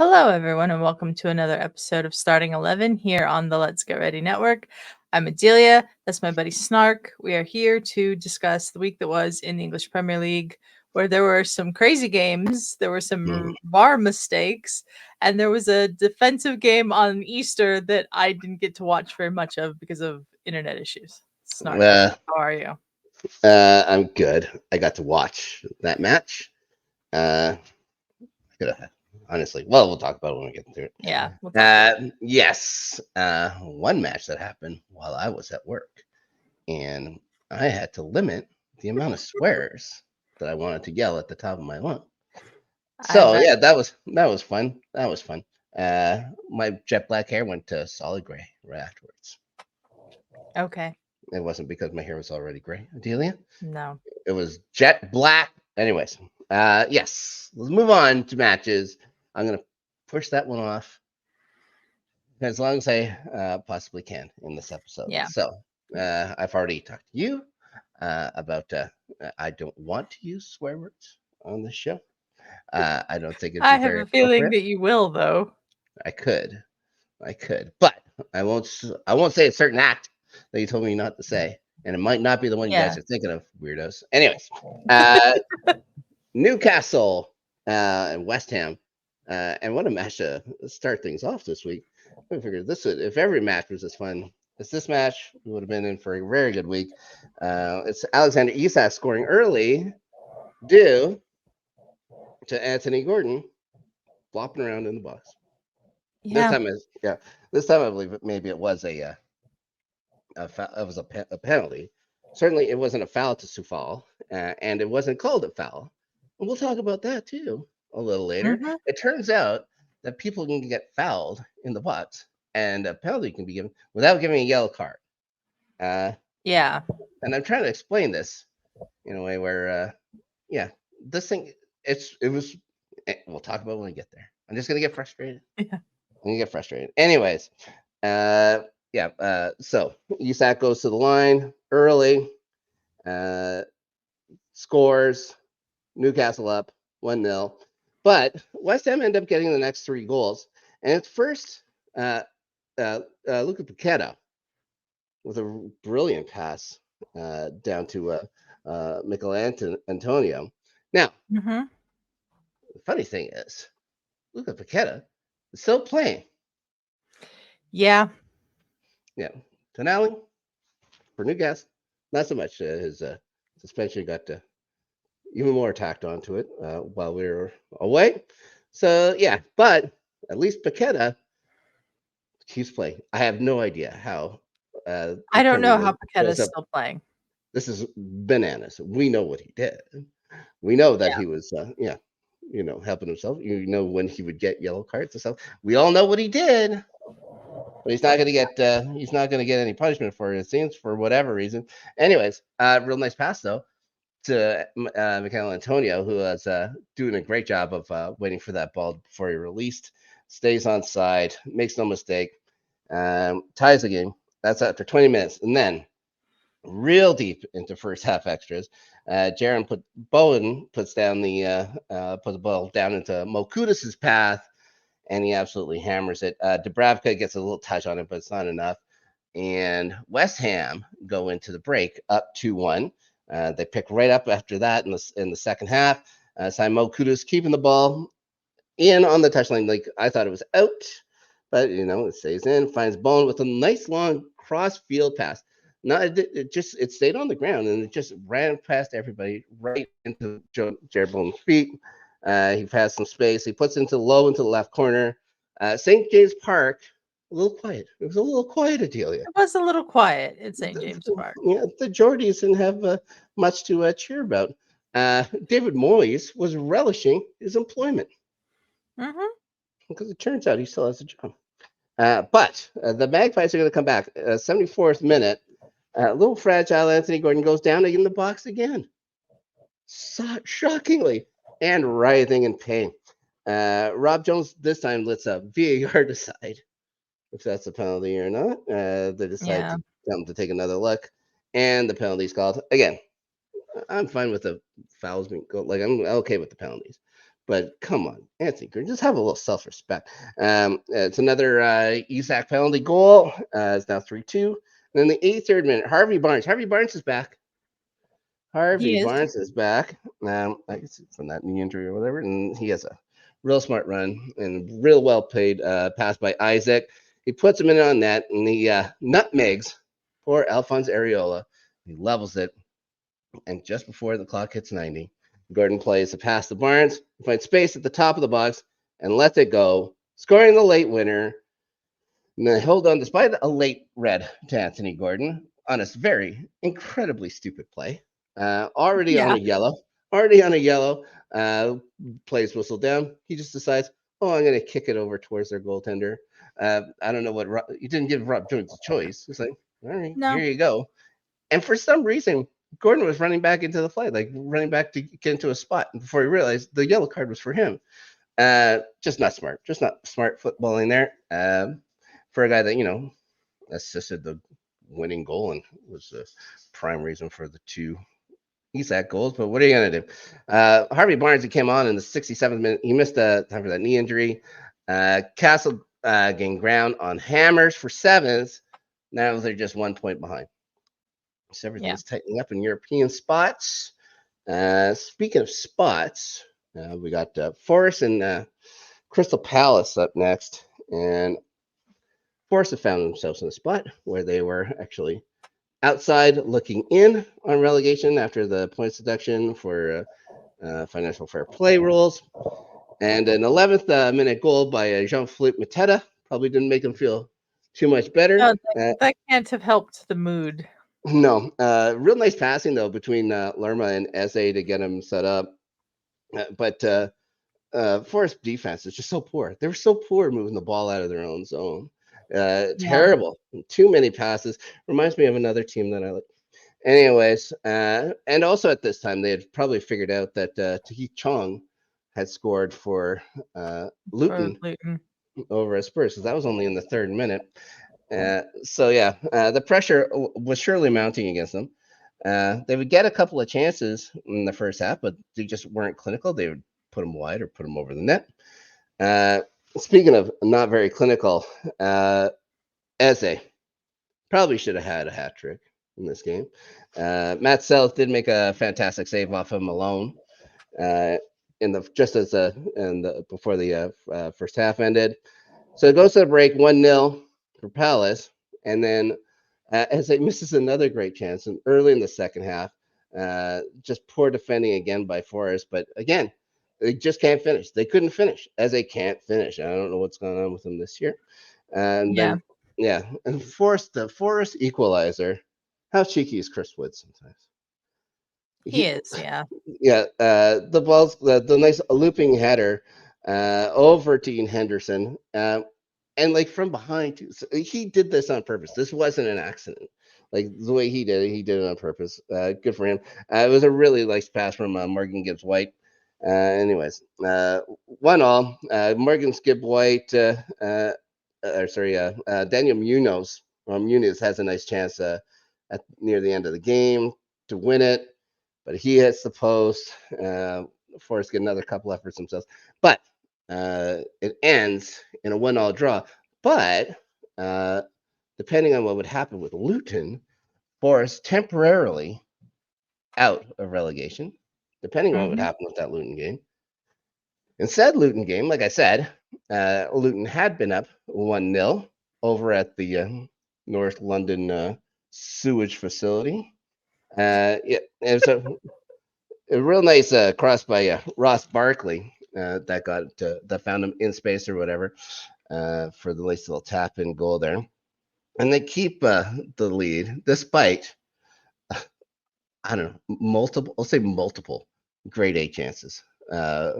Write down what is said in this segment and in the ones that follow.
Hello, everyone, and welcome to another episode of Starting 11 here on the Let's Get Ready Network. I'm Adelia. That's my buddy Snark. We are here to discuss the week that was in the English Premier League, where there were some crazy games, there were some VAR mistakes, and there was a defensive game on Easter that I didn't get to watch very much of because of internet issues. Snark, how are you? I'm good. I got to watch that match. Honestly, well, we'll talk about it when we get into it. Yeah. Yes. One match that happened while I was at work, and I had to limit the amount of swears that I wanted to yell at the top of my lungs. So yeah, that was fun. That was fun. My jet black hair went to solid gray right afterwards. Okay. It wasn't because my hair was already gray, Adelia. No. It was jet black. Anyways, yes. Let's move on to matches. I'm gonna push that one off as long as I possibly can in this episode. Yeah. So I've already talked to you about I don't want to use swear words on this show. I don't think it's I have a feeling that you will, though. I could, but I won't say a certain act that you told me not to say, and it might not be the one you guys are thinking of, weirdos. Anyways, Newcastle and West Ham, and what a match to start things off this week. I figured if every match was as fun as this match, we would have been in for a very good week. It's Alexander Isak scoring early due to Anthony Gordon flopping around in the box. Yeah. This time I believe maybe it was a penalty. Certainly, it wasn't a foul to Soufal, and it wasn't called a foul. And we'll talk about that too a little later. Mm-hmm. It turns out that people can get fouled in the box, and a penalty can be given without giving a yellow card. Yeah. And I'm trying to explain this in a way where, this thing, we'll talk about it when we get there. I'm just going to get frustrated. Yeah. I'm going to get frustrated. Anyways, so Isak goes to the line early, scores, Newcastle up 1-0. But West Ham end up getting the next 3 goals. And it's first, look at Paqueta with a brilliant pass down to Michael Antonio. Now, the funny thing is, look at Paqueta is still playing. Yeah. Yeah. Tonali for Newcastle, not so much. His suspension got even more tacked onto it while we were away. So, yeah, but at least Paqueta keeps playing. I have no idea how. I don't know how Paqueta's still playing. This is bananas. We know what he did. We know that he was, helping himself. You know when he would get yellow cards and stuff. We all know what he did. But he's not going to get. He's not going to get any punishment for it. It seems for whatever reason. Anyways, real nice pass though to Michael Antonio, who was doing a great job of waiting for that ball before he released. Stays on side, makes no mistake, ties the game. That's after 20 minutes, and then real deep into first half extras. Bowen puts down the ball down into Mo Kudus' path, and he absolutely hammers it. Dubravka gets a little touch on it, but it's not enough. And West Ham go into the break up 2-1. They pick right up after that in the second half. Mo Kudus keeping the ball in on the touchline. Like I thought it was out, but it stays in. Finds Bowen with a nice long cross field pass. It stayed on the ground and it just ran past everybody right into Jared Bowen's feet. He passed some space. He puts into the left corner. St. James Park, a little quiet. It was a little quiet, Adelia. It was a little quiet at St. James Park. Yeah, the Geordies didn't have much to cheer about. David Moyes was relishing his employment because it turns out he still has a job. But the Magpies are going to come back. 74th minute, a little fragile Anthony Gordon goes down in the box again. Shockingly, and writhing in pain. Rob Jones this time lets a VAR decide if that's a penalty or not. They decide to take another look, and the penalty's called. Again, I'm fine with the fouls being called. Like, I'm okay with the penalties. But come on, Anthony Gordon, just have a little self-respect. It's another ESAC penalty goal. It's now 3-2. And then the 83rd minute, Harvey Barnes. Harvey Barnes is back. Harvey He is. Barnes is back. I guess from that knee injury or whatever, and he has a real smart run and real well played pass by Isaac. He puts him in on net, and he nutmegs poor Alphonse Areola. He levels it, and just before the clock hits 90, Gordon plays a pass to Barnes, finds space at the top of the box, and lets it go, scoring the late winner. And then held on despite a late red to Anthony Gordon on a very incredibly stupid play. Already on Yeah. a yellow. Already on a yellow. Plays whistle down. He just decides, oh, I'm going to kick it over towards their goaltender. I don't know what he didn't give Rob Jones a choice. It's like, all right, No. here you go. And for some reason, Gordon was running back into the fight, like running back to get into a spot before he realized the yellow card was for him. Just not smart. Just not smart footballing there. For a guy that assisted the winning goal and was the prime reason for the two ESAC goals. But what are you gonna do? Harvey Barnes, he came on in the 67th minute. He missed the time for that knee injury. Castle gained ground on hammers for sevens. Now they're just 1 point behind. So everything's tightening up in European spots. Speaking of spots, we got Forest and Crystal Palace up next, and Forest have found themselves in a spot where they were actually outside looking in on relegation after the points deduction for financial fair play rules. And an 11th minute goal by Jean-Philippe Mateta probably didn't make them feel too much better. No, that can't have helped the mood. No, real nice passing though between Lerma and Eze to get him set up. But Forest defense is just so poor. They were so poor moving the ball out of their own zone. Terrible. Too many passes. Reminds me of another team that I like. Anyways, and also at this time, they had probably figured out that Tahith Chong had scored for Luton over at Spurs, because that was only in the 3rd minute. The pressure was surely mounting against them. They would get a couple of chances in the first half, but they just weren't clinical. They would put them wide or put them over the net. Speaking of not very clinical, Eze probably should have had a hat trick in this game. Matt Sells did make a fantastic save off him alone before the first half ended. So it goes to the break 1-0 for Palace, and then Eze misses another great chance and early in the second half. Just poor defending again by Forest, but again, they just can't finish. They couldn't finish, as they can't finish. I don't know what's going on with them this year. And then, and the Forest equalizer. How cheeky is Chris Wood sometimes? He is, yeah. Yeah, the ball's the nice looping header over to Ian Henderson, and like from behind too. So he did this on purpose. This wasn't an accident. Like the way he did it on purpose. Good for him. It was a really nice pass from Morgan Gibbs White. Anyways, 1-1. Morgan Gibbs White, Daniel Munoz. Munoz has a nice chance near the end of the game to win it, but he hits the post. Forest get another couple efforts themselves, but it ends in a 1-1 draw. But depending on what would happen with Luton, Forest temporarily out of relegation, depending on what would happen with that Luton game. In said Luton game, like I said, Luton had been up 1-0 over at the North London sewage facility. It was a real nice cross by Ross Barkley that found him in space or whatever for the nice little tap in goal there. And they keep the lead despite, I don't know, multiple grade A chances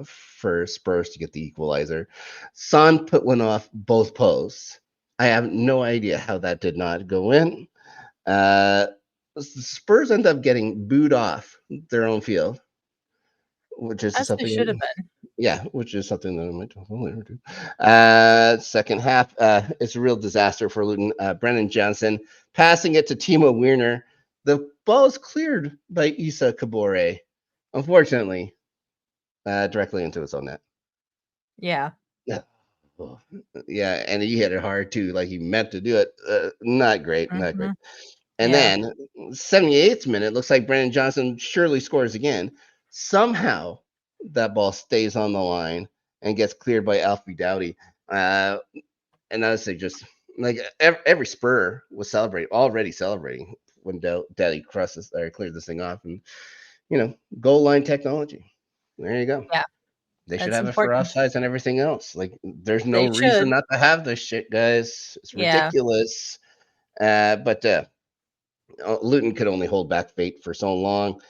for Spurs to get the equalizer. Son put one off both posts. I have no idea how that did not go in. Spurs end up getting booed off their own field, which is something they should have been. Yeah, which is something that I might later do. Second half, it's a real disaster for Luton. Brennan Johnson passing it to Timo Werner. The ball is cleared by Issa Kabore. Unfortunately, directly into his own net. Yeah. Yeah. Oh, yeah, and he hit it hard too, like he meant to do it. Not great, not great. Mhm. And Yeah. then 78th minute, looks like Brandon Johnson surely scores again. Somehow that ball stays on the line and gets cleared by Alfie Doughty. Uh, and honestly, just like every Spur was already celebrating when Doughty crosses or cleared this thing off, and goal line technology. There you go. Yeah. They should That's have it for important. offsides and everything else. Like, there's no They reason should. not to have this shit, guys. It's Yeah. ridiculous. But Luton could only hold back fate for so long.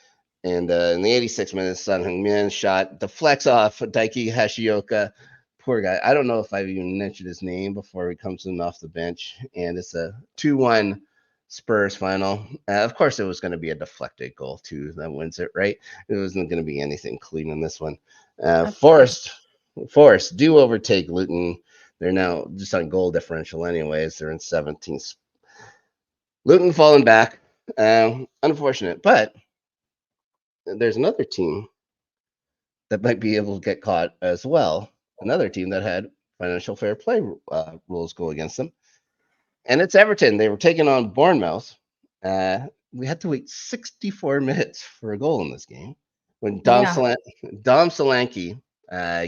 And in the 86th minute, Son Heung-min shot deflects off Daiki Hashioka. Poor guy. I don't know if I've even mentioned his name before he comes in off the bench. And it's a 2-1 Spurs final. Of course, it was going to be a deflected goal, too, that wins it, right? It wasn't going to be anything clean in this one. Of course. Forest do overtake Luton. They're now just on goal differential, anyways. They're in 17th. Luton falling back. Unfortunate. But there's another team that might be able to get caught as well. Another team that had financial fair play rules go against them. And it's Everton. They were taking on Bournemouth. We had to wait 64 minutes for a goal in this game when Yeah. Dom Solanke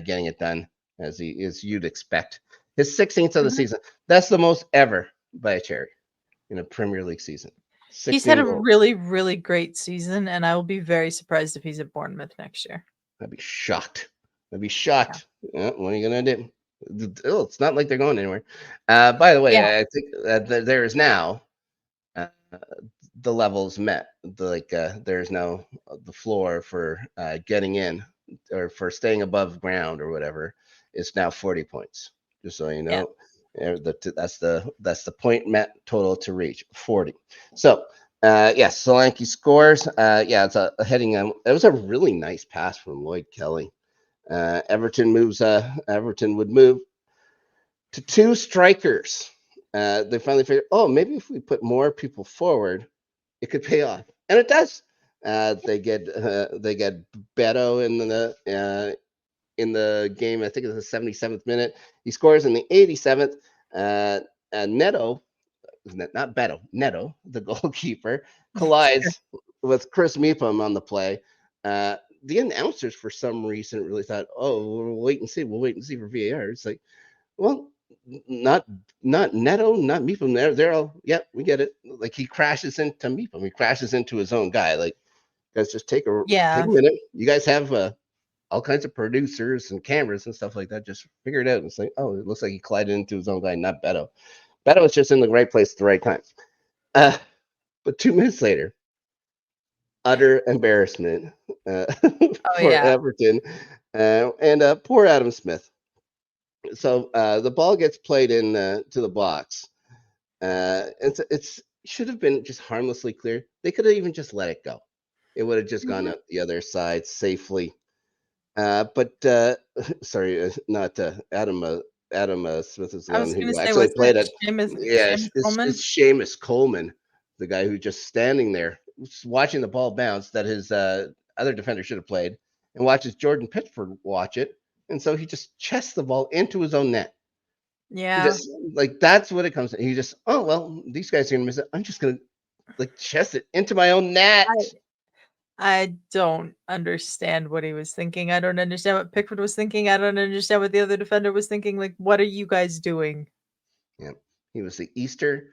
getting it done, as you'd expect. His 16th of the Mhm. season. That's the most ever by a cherry in a Premier League season. He's had 16 a goals. really, really great season, and I will be very surprised if he's at Bournemouth next year. I'd be shocked. I'd be Yeah. shocked. What are you gonna do? It's not like they're going anywhere. By the Yeah. way, I think there is now uh, the levels met. There's now the floor for getting in or for staying above ground or whatever is now 40 points. Just so you Yeah. know, that's the point met total to reach 40. So. Yes, Solanke scores. Yeah, it's a heading. It was a really nice pass from Lloyd Kelly. Everton would move to two strikers. They finally figured, oh, maybe if we put more people forward, it could pay off, and it does. They get Beto in the game. I think it's the 77th minute. He scores in the 87th. Neto, not Beto, Neto, the goalkeeper, Sure. collides with Chris Meepham on the play. Uh, the announcers, for some reason, really thought, "Oh, we'll wait and see. We'll wait and see for VAR." It's like, well, not Neto, not Meepham. They're all, yeah, we get it. Like, he crashes into Meepham. He crashes into his own guy. Like, guys, just take a Yeah. minute. You guys have all kinds of producers and cameras and stuff like that. Just figure it out. And it's like, oh, it looks like he collided into his own guy, not Beto. Beto was just in the right place at the right time. Uh, but 2 minutes later, utter embarrassment Oh, for yeah. Everton and poor Adam Smith. So the ball gets played in to the box. It's should have been just harmlessly clear. They could have even just let it go. It would have just gone Mhm. out the other side safely. But sorry, not Adam. Adam Smith is the I one was gonna who say, actually was it played it. Yeah, Seamus it's Coleman? Seamus Coleman, the guy who just standing there watching the ball bounce that his other defender should have played, and watches Jordan Pitchford watch it, and so he just chests the ball into his own net. He Yeah. just like that's what it comes to. He just, oh well, these guys are gonna miss it. I'm just gonna like chest it into my own net. I I don't understand what he was thinking. I don't understand what Pickford was thinking. I don't understand what the other defender was thinking. Like, what are you guys doing? Yeah. He was the Easter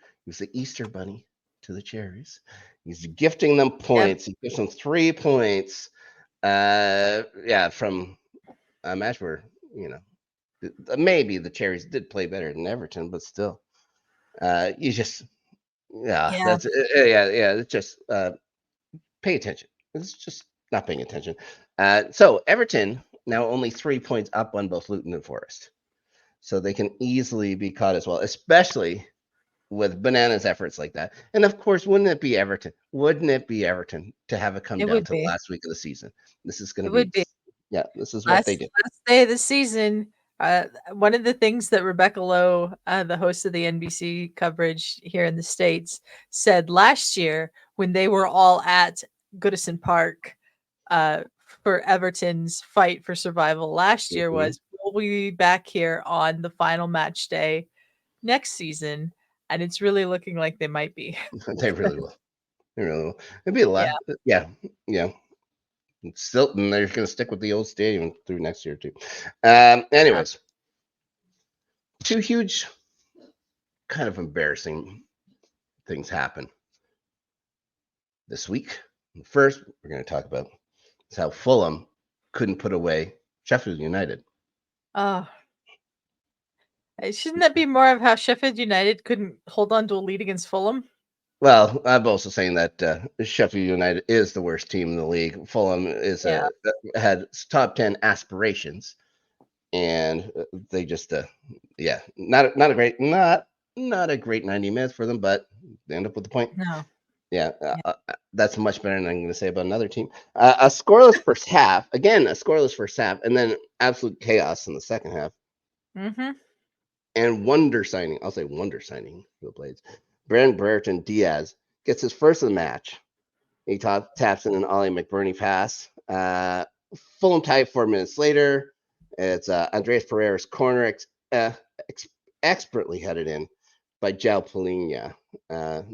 bunny to the cherries. He's gifting them Yep. points. He gives them 3 points. Yeah, from a match where, you know, maybe the cherries did play better than Everton, but still. You just yeah, Yeah. that's yeah, it's just pay attention. It's just not paying attention. So Everton now only 3 points up on both Luton and Forest. So they can easily be caught as well, especially with bananas efforts like that. And of course, wouldn't it be Everton? Wouldn't it be Everton to have it come It down would to the be. last week of the season? This is going It to be, would be. yeah, this is what they Last do. last day of the season, one of the things that Rebecca Lowe, the host of the NBC coverage here in the States, said last year when they were all at Goodison Park, for Everton's fight for survival last year Mhm. was, will we be back here on the final match day next season? And it's really looking like they might be. They really will. They really will. It'd be a Yeah. lot. Yeah. Yeah. Still, and they're going to stick with the old stadium through next year too. Anyways, two huge, kind of embarrassing things happen this week. First, we're going to talk about is how Fulham couldn't put away Sheffield United. Oh, shouldn't that be more of how Sheffield United couldn't hold on to a lead against Fulham? Well, I'm also saying that Sheffield United is the worst team in the league. Fulham is Yeah. had top 10 aspirations, and they just not a great not a great 90 minutes for them, but they end up with the point. No. Yeah, Yeah. that's much better than I'm going to say about another team. A scoreless first half, again, a scoreless first half, and then absolute chaos in the second half. Mm-hmm. And wonder signing, I'll say wonder signing for the Blades. Brandon Brereton Diaz gets his first of the match. He taps in an Ollie McBurney pass. Fulham tie 4 minutes later. It's Andreas Pereira's corner expertly headed in by João Palhinha.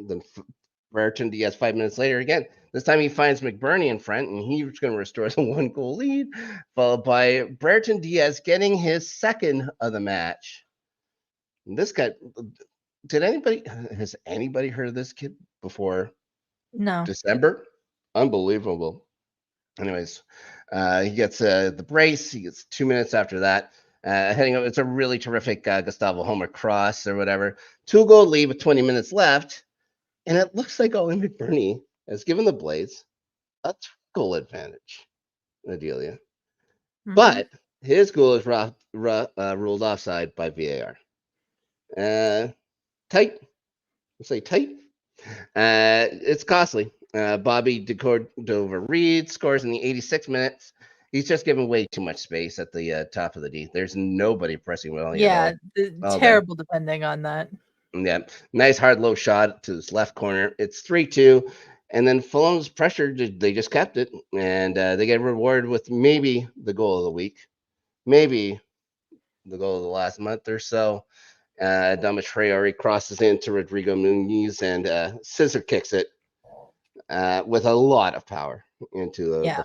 Then Brereton Diaz 5 minutes later again. This time he finds McBurney in front, and he's going to restore the 1-goal lead, followed by Brereton Diaz getting his second of the match. And this guy, has anybody heard of this kid before No. December? Unbelievable. Anyways, he gets the brace. He gets 2 minutes after that. Heading up, it's a really terrific Gustavo Homer cross or whatever. 2-goal lead with 20 minutes left. And it looks like Ollie McBurney has given the Blades a 2-goal advantage, Adelia. Mm-hmm. But his goal is ruled offside by VAR. Tight. Let's say tight. It's costly. Bobby Cordova-Reid scores in the 86 minutes. He's just given way too much space at the top of the D. There's nobody pressing well yet. Terrible defending on that. Yeah, nice hard low shot to his left corner. It's 3-2, and then Fulham's pressure, they just kept it, and they get rewarded with maybe the goal of the week, maybe the goal of the last month or so. Dama Traore crosses into Rodrigo Muniz and scissor kicks it with a lot of power into the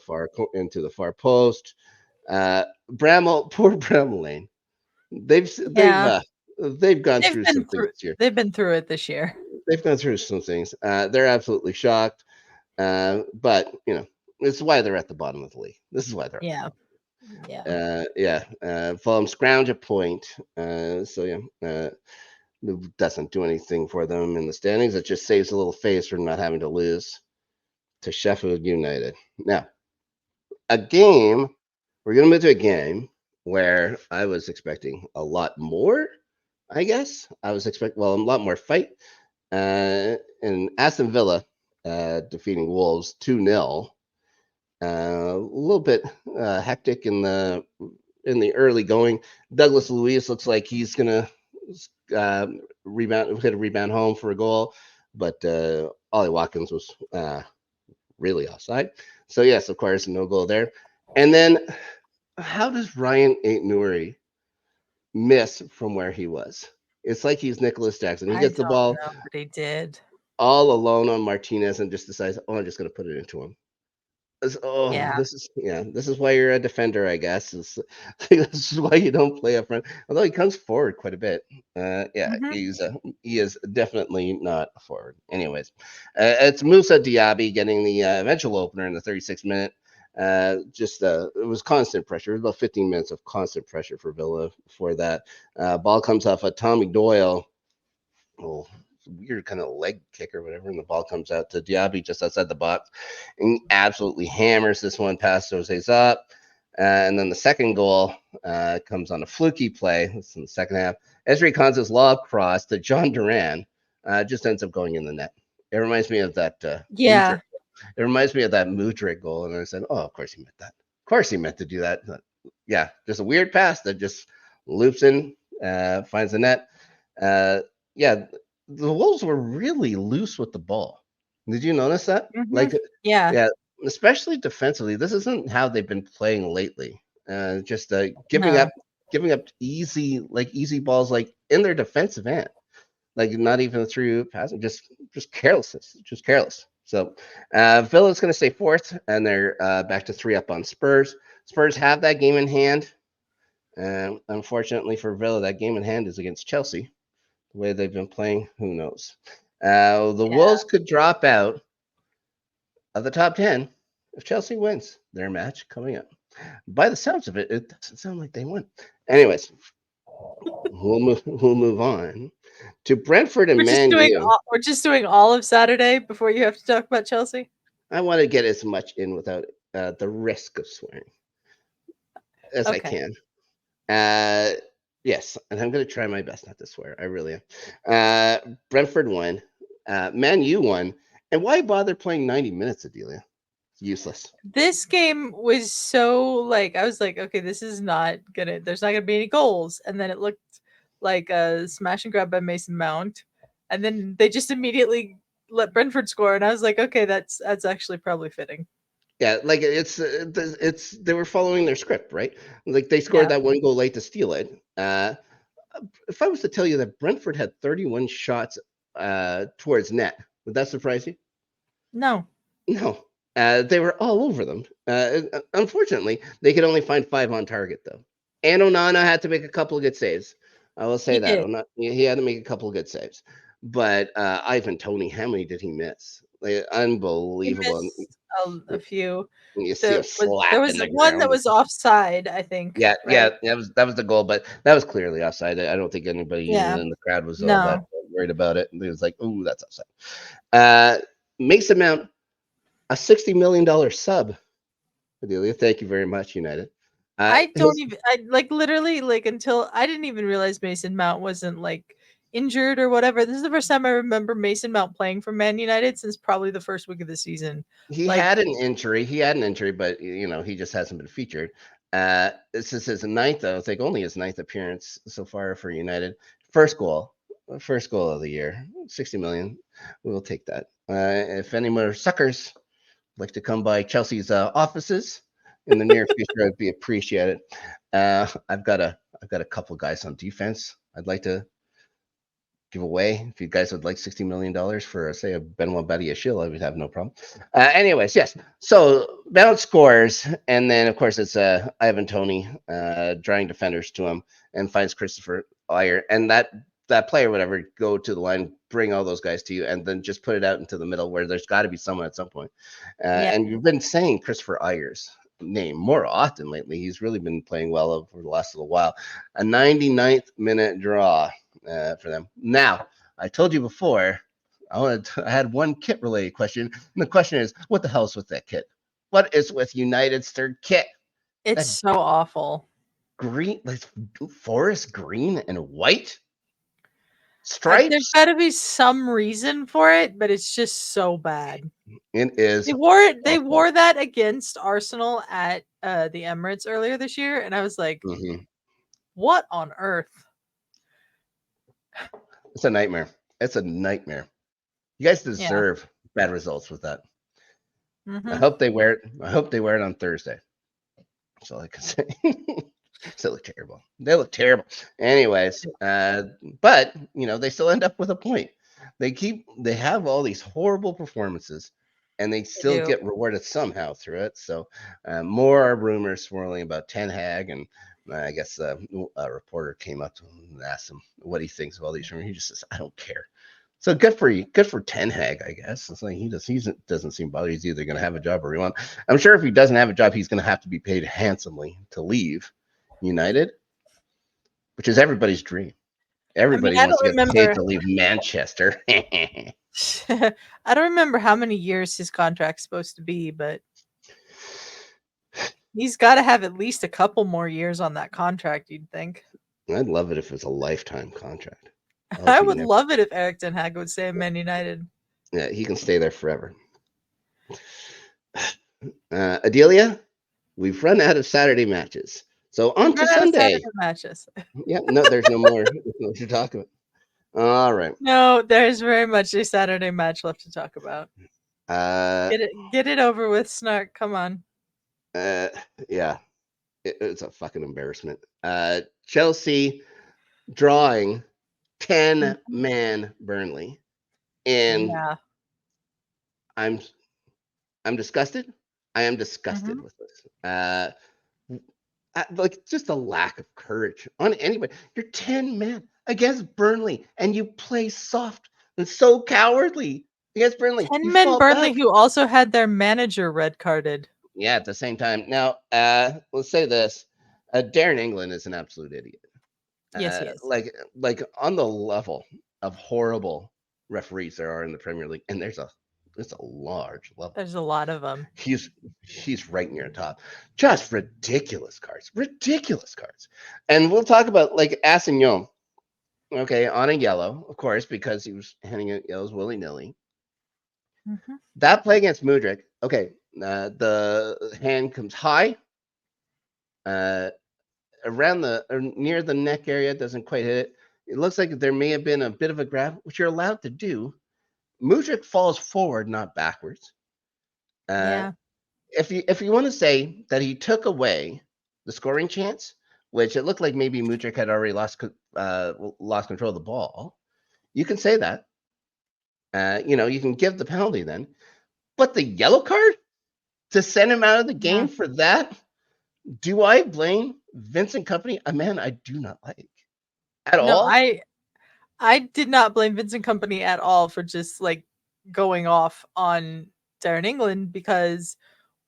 far post. Poor Bramall Lane. They've gone through some things this year. They've been through it this year. They've gone through some things. They're absolutely shocked. But this is why they're at the bottom of the league. This is why they're Fulham scrounge a point. It doesn't do anything for them in the standings. It just saves a little face from not having to lose to Sheffield United. Now, we're going to move to a game where I was expecting a lot more, I guess. I was expecting, a lot more fight. And Aston Villa defeating Wolves 2-0. A little bit hectic in the early going. Douglas Luiz looks like he's going to hit a rebound home for a goal, but Ollie Watkins was really offside. So yes, of course, no goal there. And then how does Ryan Ait-Nouri miss from where he was? It's like he's Nicholas Jackson. He gets the ball know, but he did all alone on Martinez and just decides, I'm just going to put it into him. This is why you're a defender, I guess. This is why you don't play up front. Although he comes forward quite a bit. He is definitely not a forward. Anyways, it's Moussa Diaby getting the eventual opener in the 36th minute. It was constant pressure. It was about 15 minutes of constant pressure for Villa before that. Ball comes off a Tommy Doyle. Oh, weird kind of leg kick or whatever, and the ball comes out to Diaby just outside the box, and he absolutely hammers this one past Jose's up. And then the second goal comes on a fluky play. It's in the second half. Ezri Konsa's lob cross to John Duran just ends up going in the net. It reminds me of that. Mudryk. It reminds me of that Mudryk goal, and I said, "Oh, of course he meant that. Of course he meant to do that." But yeah, just a weird pass that just loops in, finds the net. The Wolves were really loose with the ball. Did you notice that? Mm-hmm. Yeah. especially defensively. This isn't how they've been playing lately. Just giving No. up, easy balls, like in their defensive end, like not even through passing, just carelessness, just careless. So Villa's going to stay fourth, and they're back to 3 up on Spurs. Spurs have that game in hand. Unfortunately for Villa, that game in hand is against Chelsea. The way they've been playing, who knows? The Yeah. Wolves could drop out of the top 10 if Chelsea wins their match coming up. By the sounds of it, it doesn't sound like they won. Anyways, we'll move on to Brentford and Man U. We're just doing all of Saturday before you have to talk about Chelsea. I want to get as much in without the risk of swearing as I Okay. can. Yes, and I'm going to try my best not to swear. I really am. Brentford won. Man U won. And why bother playing 90 minutes, Adelia? It's useless. This game was so like I was like, okay, there's not gonna be any goals, and then it looked like a smash and grab by Mason Mount, and then they just immediately let Brentford score, and I was like, okay, that's actually probably fitting. Yeah, like it's they were following their script, right? Like they scored Yeah. that one goal late to steal it. If I was to tell you that Brentford had 31 shots towards net, would that surprise you? No. No. They were all over them. Unfortunately, they could only find 5 on target, though. And Onana had to make a couple of good saves. I will say He that. did. He had to make a couple of good saves. But Ivan Toney, how many did he miss? Like, He unbelievable. missed a few. You see a There slap was in the one that ground. was offside, I think, Yeah, right? that was the goal, but that was clearly offside. I don't think anybody Yeah. in the crowd was all that No. worried about it. It was like, "Ooh, that's offside." Mason Mount, a $60 million sub. Adelia, thank you very much, United. I like literally like until I didn't even realize Mason Mount wasn't like injured or whatever. This is the first time I remember Mason Mount playing for Man United since probably the first week of the season. He Like, had an injury. He had an injury, but he just hasn't been featured. This is his ninth, I think, only his ninth appearance so far for United. First goal of the year, 60 million. We will take that. If any more suckers like to come by Chelsea's offices in the near future, I'd be appreciated. I've got a couple guys on defense. I'd like to give away. If you guys would like $60 million for, say, a Benoit Badiashile, I would have no problem. Anyways, yes. So Mount scores, and then of course it's Ivan Toney drawing defenders to him and finds Christopher Ayer, and that player would ever go to the line, bring all those guys to you, and then just put it out into the middle where there's got to be someone at some point. yeah, And you've been saying Christopher Ayer's name more often lately. He's really been playing well over the last little while. A 99th minute draw for them. Now, I told you before, I had one kit related question, and the question is, what the hell's with that kit? What is with United's third kit? it's That so awful. green, like forest green and white There's stripes. got to be some reason for it, but it's just so bad. It is They wore it. They awful. wore that against Arsenal at the Emirates earlier this year, and I was like, Mhm. "What on earth?" It's a nightmare. It's a nightmare. You guys Yeah. deserve bad results with that. I Hmm. hope they wear it. I hope they wear it on Thursday. That's all I can say. They look terrible. They look terrible. Anyways, but they still end up with a point. They have all these horrible performances, and they They still do. get rewarded somehow through it. So more rumors swirling about Ten Hag, and I guess a reporter came up to him and asked him what he thinks of all these rumors. He just says, "I don't care." So good for you. Good for Ten Hag, I guess. It's like he doesn't seem bothered. He's either going to have a job or he won't. I'm sure if he doesn't have a job, he's going to have to be paid handsomely to leave United, which is everybody's dream. I mean, Everybody I wants don't to get paid remember. to leave Manchester. I don't remember how many years his contract's supposed to be, but he's got to have at least a couple more years on that contract. You'd think. I'd love it if it's a lifetime contract. I hope I he would never. love it if Eric Ten Hag would stay at Man United. Yeah, he can stay there forever. Adelia, we've run out of Saturday matches. So We've on to run out of Sunday. Saturday matches. Yeah, no, there's no more to talk about. All right. No, there's very much a Saturday match left to talk about. Get it over with, Snark. Come on. Yeah, it's a fucking embarrassment. Chelsea drawing 10-man Burnley, and Yeah. I'm disgusted. I am disgusted Mhm. with this. Like just a lack of courage on anybody. You're 10 men against Burnley, and you play soft and so cowardly against Burnley. 10 You men fall Burnley back. who also had their manager red carded. Yeah, at the same time. Now, let's say this: Darren England is an absolute idiot. Yes, he is. Like on the level of horrible referees there are in the Premier League, and there's a large level. There's a lot of them. He's right near the top. Just ridiculous cards, and we'll talk about like Assignon. Okay, on a yellow, of course, because he was handing out yellows willy nilly. Mhm. That play against Mudryk, okay, the hand comes high, around the or near the neck area, doesn't quite hit it. It looks like there may have been a bit of a grab, which you're allowed to do. Mudryk falls forward, not backwards. Uh, Yeah. if you want to say that he took away the scoring chance, which it looked like maybe Mudryk had already lost control of the ball, you can say that. You can give the penalty then, but the yellow card to send him out of the Yeah. game for that. Do I blame Vincent Company? A man I do not like at No, all. I did not blame Vincent Company at all for just like going off on Darren England, because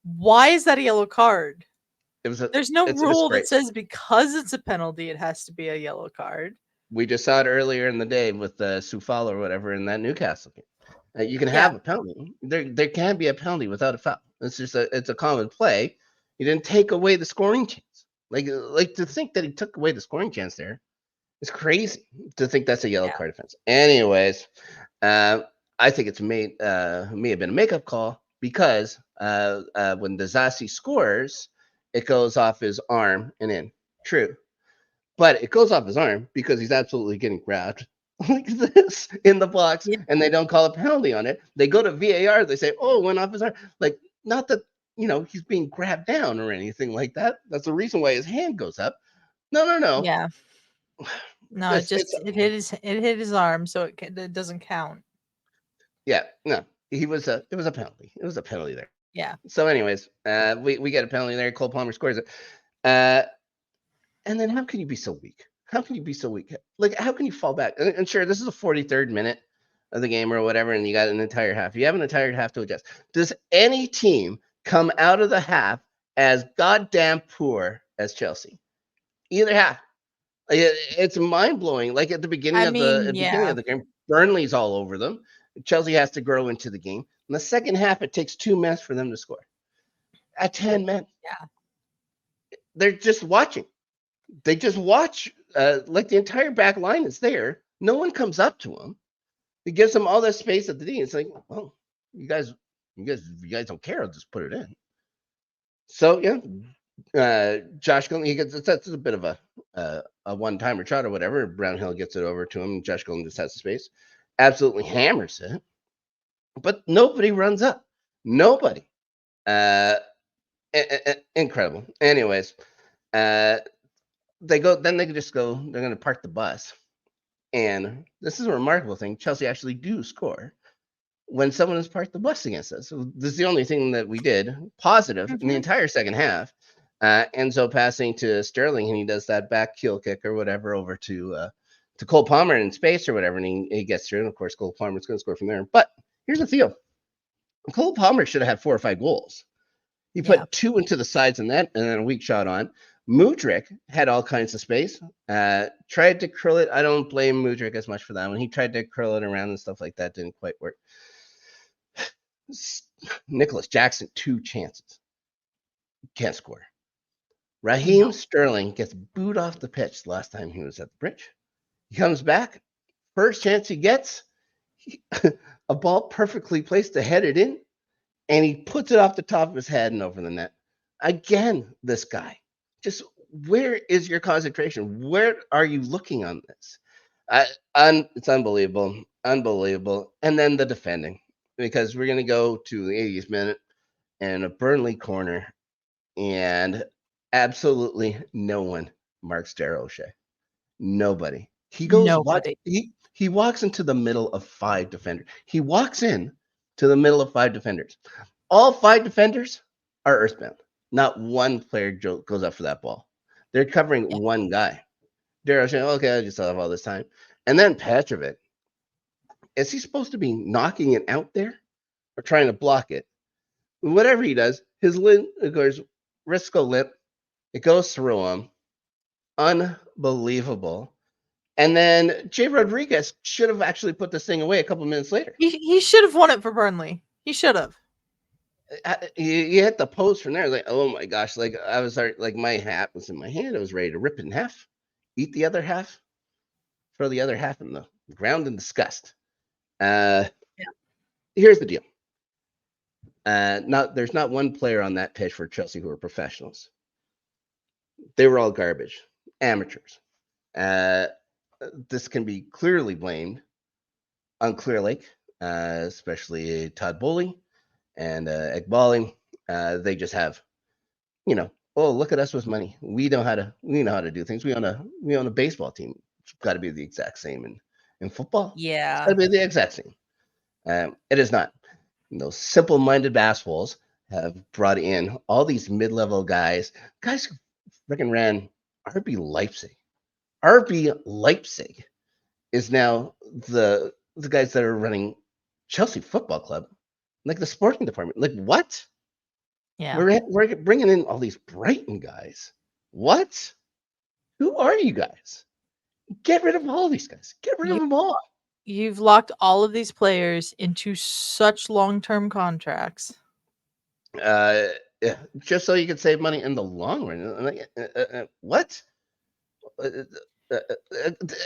why is that a yellow card? There's no It's a rule that disgrace. says because it's a penalty it has to be a yellow card. We just saw it earlier in the day with Sufal or whatever in that Newcastle game. You can Yeah. have a penalty. There can be a penalty without a foul. It's a common play. He didn't take away the scoring chance. Like to think that he took away the scoring chance there is crazy. To think that's a yellow Yeah. card offense. Anyways, I think it's may have been a makeup call because when Dazasi scores, it goes off his arm and in. True. But it goes off his arm because he's absolutely getting grabbed like this in the box, Yeah. and they don't call a penalty on it. They go to VAR. They say, "Oh, it went off his arm." Like, not that he's being grabbed down or anything like that. That's the reason why his hand goes up. No, no, no. Yeah. No, It's it hit his arm, so it doesn't count. yeah, no. It was a penalty. It was a penalty there. Yeah. So, anyways, we get a penalty there. Cole Palmer scores it. Uh, And then how can you be so weak? How can you be so weak? Like, how can you fall back? And sure, this is the 43rd minute of the game or whatever, and you got an entire half. You have an entire half to adjust. Does any team come out of the half as goddamn poor as Chelsea? Either half. It's mind blowing. Like I mean, beginning yeah. of the game, Burnley's all over them. Chelsea has to grow into the game. In the second half, it takes 2 minutes for them to score. At 10 men, Yeah. they're just watching. They just watch. Like the entire back line is there. No one comes up to them. It gives them all that space at the D. It's like, oh, you guys don't care. I'll just put it in. So yeah, Josh Gillen, that's a bit of a one timer shot or whatever. Brownhill gets it over to him. Josh Gillen just has the space, absolutely hammers it, but nobody runs up. Nobody. Uh, Incredible. Anyways, they go. Then they can just go. They're going to park the bus. And this is a remarkable thing. Chelsea actually do score when someone has parked the bus against us. So this is the only thing that we did positive in the Mhm. entire second half. Enzo passing to Sterling, and he does that back heel kick or whatever over to Cole Palmer in space or whatever, and he gets through. And of course, Cole Palmer's going to score from there. But here's the deal: Cole Palmer should have had 4 or 5 goals. He Yeah. put 2 into the sides in that, and then a weak shot on. Mudryk had all kinds of space. Tried to curl it. I don't blame Mudryk as much for that one. He tried to curl it around and stuff like that. Didn't quite work. Nicholas Jackson, 2 chances. Can't score. Raheem No. Sterling gets booed off the pitch the last time he was at the bridge. He comes back. First chance he gets, a ball perfectly placed to head it in, and he puts it off the top of his head and over the net. Again, this guy. Just where is your concentration? Where are you looking on this? It's unbelievable. Unbelievable. And then the defending. because we're going to go to the 80th minute and a Burnley corner, and absolutely no one marks Dare O'Shea. Nobody. He goes what Nobody. he walks into the middle of 5 defenders. He walks in to the middle of 5 defenders. All 5 defenders are earthbound. Not one player goes up for that ball. They're covering Yeah. one guy. Dare O'Shea, okay, I just have all this time. And then Petrovic. Is he supposed to be knocking it out there or trying to block it? Whatever he does, his limp, of course, Risco limp, it goes through him. Unbelievable. And then Jay Rodriguez should have actually put this thing away a couple minutes later. He should have won it for Burnley. He should have. You hit the post from there, like, oh my gosh, like I was like my hat was in my hand, I was ready to rip it in half, eat the other half, throw the other half in the ground in disgust. Yeah. Here's the deal. There's not one player on that pitch for Chelsea who are professionals. They were all garbage, amateurs. This can be clearly blamed on Clear Lake, especially Todd Bowley and Egbali. They just have, oh, look at us with money. We know how to do things. We own a baseball team. It's got to be the exact same in football. Yeah. It's got to be the exact same. It is not. Those simple-minded assholes have brought in all these mid-level guys who freaking ran RB Leipzig. RB Leipzig is now the guys that are running Chelsea Football Club, like the sporting department. Like what? Yeah. We're bringing in all these Brighton guys. What? Who are you guys? Get rid of all these guys. Get rid of them all. You've locked all of these players into such long-term contracts. Just so you can save money in the long run. What?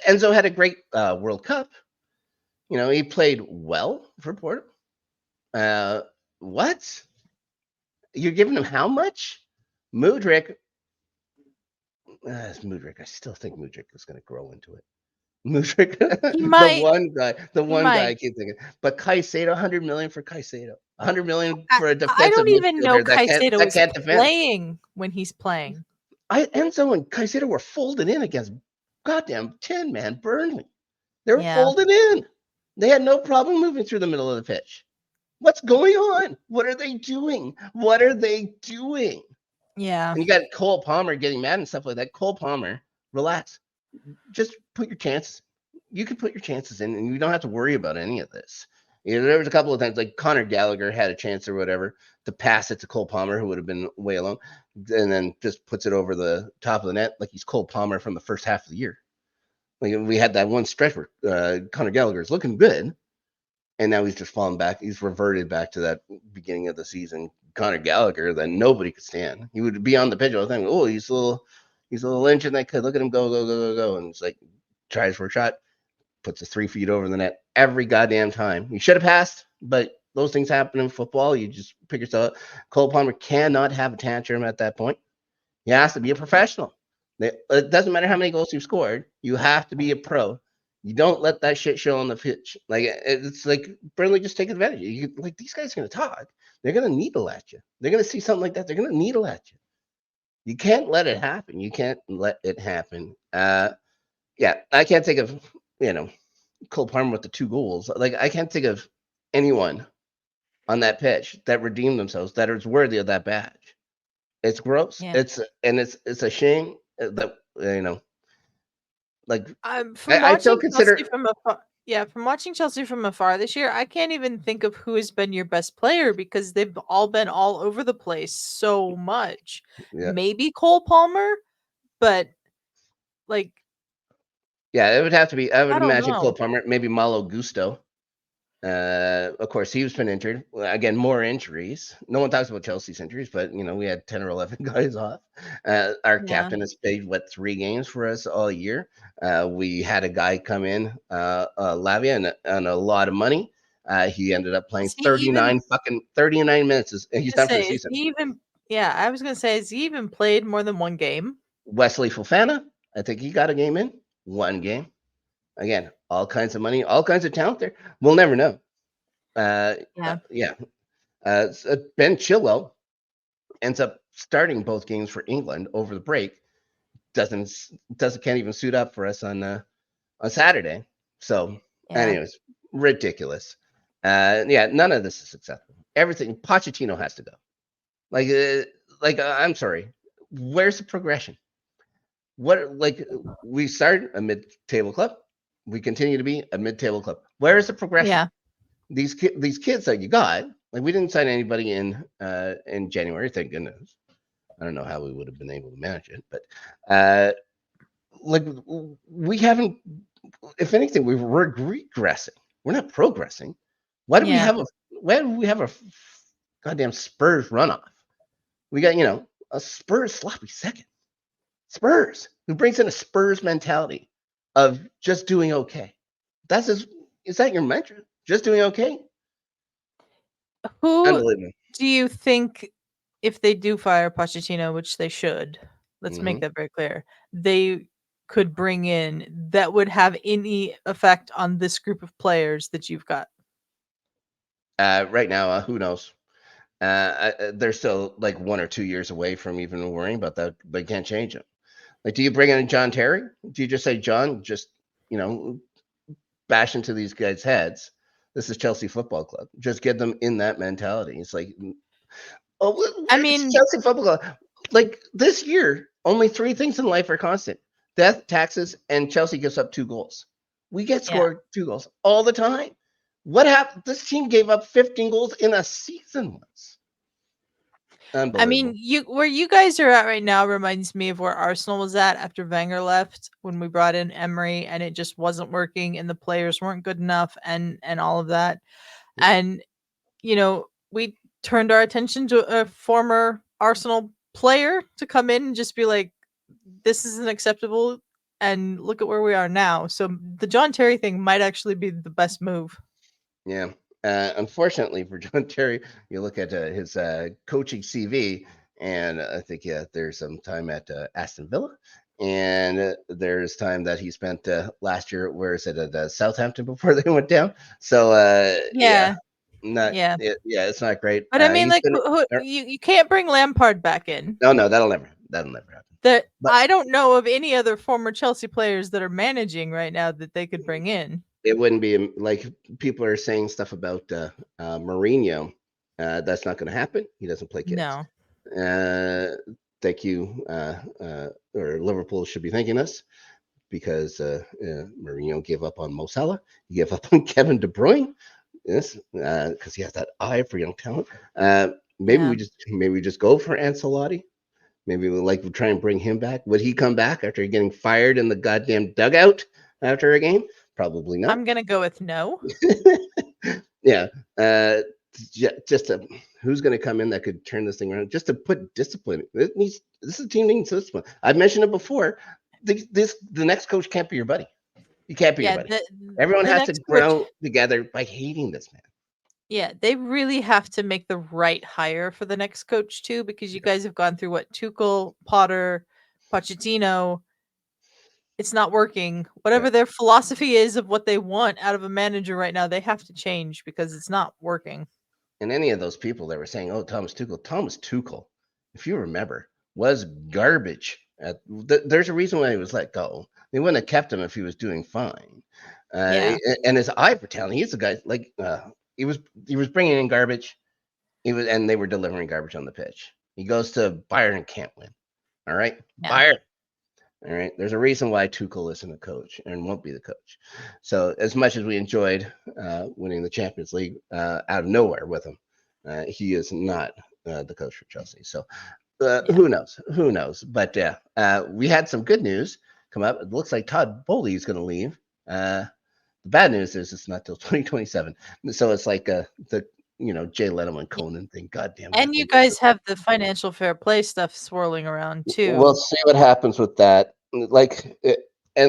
Enzo had a great World Cup. He played well for Porto. What? You're giving him how much? Mudryk. Mudryk. I still think Mudryk is going to grow into it. Mudryk, the one guy I keep thinking. But Caicedo, 100 million for Caicedo, 100 million for a defensive I don't even know Caicedo is can't playing when he's playing. Enzo and Caicedo were folded in against goddamn 10-man Burnley. They were folded in. They had no problem moving through the middle of the pitch. What's going on? What are they doing? Yeah. And you got Cole Palmer getting mad and stuff like that. Cole Palmer, relax. Just put your chances. You can put your chances in, and you don't have to worry about any of this. There was a couple of times, like Conor Gallagher had a chance or whatever to pass it to Cole Palmer, who would have been way alone, and then just puts it over the top of the net like he's Cole Palmer from the first half of the year. Like we had that one stretch where Conor Gallagher is looking good, and now he's just fallen back. He's reverted back to that beginning of the season Conor Gallagher that nobody could stand. He would be on the pitch all the time. Oh, he's a little inch in that kid. Look at him go. And it's like, tries for a shot, puts it 3 feet over the net every goddamn time. You should have passed, but those things happen in football. You just pick yourself up. Cole Palmer cannot have a tantrum at that point. He has to be a professional. It doesn't matter how many goals you've scored. You have to be a pro. You don't let that shit show on the pitch. Like, it's like Burnley just take advantage. These guys are going to talk. They're going to needle at you. They're going to see something like that. They're going to needle at you. You can't let it happen. Yeah, I can't think of, Cole Palmer with the 2 goals. Like, I can't think of anyone on that pitch that redeemed themselves that is worthy of that badge. It's gross. Yeah. It's a shame that, like, I still consider from watching Chelsea from afar this year, I can't even think of who has been your best player because they've all been all over the place so much. Yeah. Maybe Cole Palmer, but like, yeah, it would have to be. I would imagine know. Cole Palmer, maybe Malo Gusto. Of course, he's been injured. Again, more injuries. No one talks about Chelsea's injuries, but we had 10 or 11 guys off. Our captain has played 3 games for us all year. We had a guy come in, Lavia, and a lot of money. He ended up playing 39 minutes. He's done for the season. I was gonna say, has he even played more than 1 game? Wesley Fofana, I think he got a game in. 1 game. Again, all kinds of money, all kinds of talent there. We'll never know. Yeah. Ben Chilwell ends up starting both games for England over the break. Doesn't can't even suit up for us on Saturday. So, Yeah. anyways, ridiculous. Yeah, none of this is acceptable. Everything Pochettino has to go. I'm sorry. Where's the progression? We start a mid-table club, we continue to be a mid-table club. Where is the progression? Yeah. These kids that you got, like we didn't sign anybody in January, thank goodness. I don't know how we would have been able to manage it, but like we haven't. If anything, we're regressing. We're not progressing. Why do we Yeah. have a? Why do we have a goddamn Spurs runoff? We got a Spurs sloppy second. Spurs, who brings in a Spurs mentality of just doing okay. Is that your mantra? Just doing okay? Who Unbelievable. do you think, if they do fire Pochettino, which they should, let's make Hmm. that very clear, they could bring in that would have any effect on this group of players that you've got? Right now, who knows? They're still like 1 or 2 years away from even worrying about that. They can't change it. Like, do you bring in John Terry? Do you just say, John, just you know, bash into these guys' heads? This is Chelsea Football Club. Just get them in that mentality. It's like, oh, I it's mean, Chelsea Football Club. Like this year, only 3 things in life are constant: death, taxes, and Chelsea gives up 2 goals. We get yeah. scored 2 goals all the time. What happened? This team gave up 15 goals in a season once. I mean, Unbelievable. where you guys are at right now reminds me of where Arsenal was at after Wenger left, when we brought in Emery and it just wasn't working and the players weren't good enough and all of that. And we turned our attention to a former Arsenal player to come in and just be like, this isn't acceptable, and look at where we are now. So the John Terry thing might actually be the best move. Yeah. Unfortunately for John Terry, you look at his coaching CV, and I think there's some time at Aston Villa, and there's time that he spent last year. Where is it, at Southampton before they went down? So yeah, Yeah. yeah, it's not great. But I mean, He's like, been you can't bring Lampard back in. no, that'll never happen. That But I don't know of any other former Chelsea players that are managing right now that they could bring in. it wouldn't be like people are saying stuff about Mourinho. That's not going to happen. He doesn't play kids. No. Uh, Thank you, or Liverpool should be thanking us because Mourinho gave up on Mo Salah. He gave up on Kevin De Bruyne. Yes, because he has that eye for young talent. Maybe Yeah. we just go for Ancelotti. Maybe we try and bring him back. Would he come back after getting fired in the goddamn dugout after a game? Probably not. I'm gonna go with no. Yeah. Uh, just who's going to come in that could turn this thing around? Just to put discipline. This is a team needs discipline. I've mentioned it before. The next coach can't be your buddy. He can't be your Yeah, buddy. the Everyone the has to next coach. grow together by hating this man. Yeah, they really have to make the right hire for the next coach too, because you guys have gone through what, Tuchel, Potter, Pochettino. It's not working. Yeah. Whatever their philosophy is of what they want out of a manager right now, they have to change because it's not working. And any of those people that were saying, "Oh, Thomas Tuchel," if you remember, was garbage. There's a reason why he was let go. They wouldn't have kept him if he was doing fine. Yeah. And his eye for talent, he's a guy like he was bringing in garbage. And they were delivering garbage on the pitch. He goes to Bayern and can't win. All right, Yeah. Bayern. All right, there's a reason why Tuchel isn't a coach and won't be the coach. So as much as we enjoyed winning the Champions League out of nowhere with him, he is not the coach for Chelsea. So Yeah. who knows? Who knows? But yeah, we had some good news come up. It looks like Todd Bowley is going to leave. The bad news is it's not till 2027. So it's like the Jay Leno and Conan thing. God damn that And you thing. guys have the financial fair play stuff swirling around We'll too. see what happens with that. And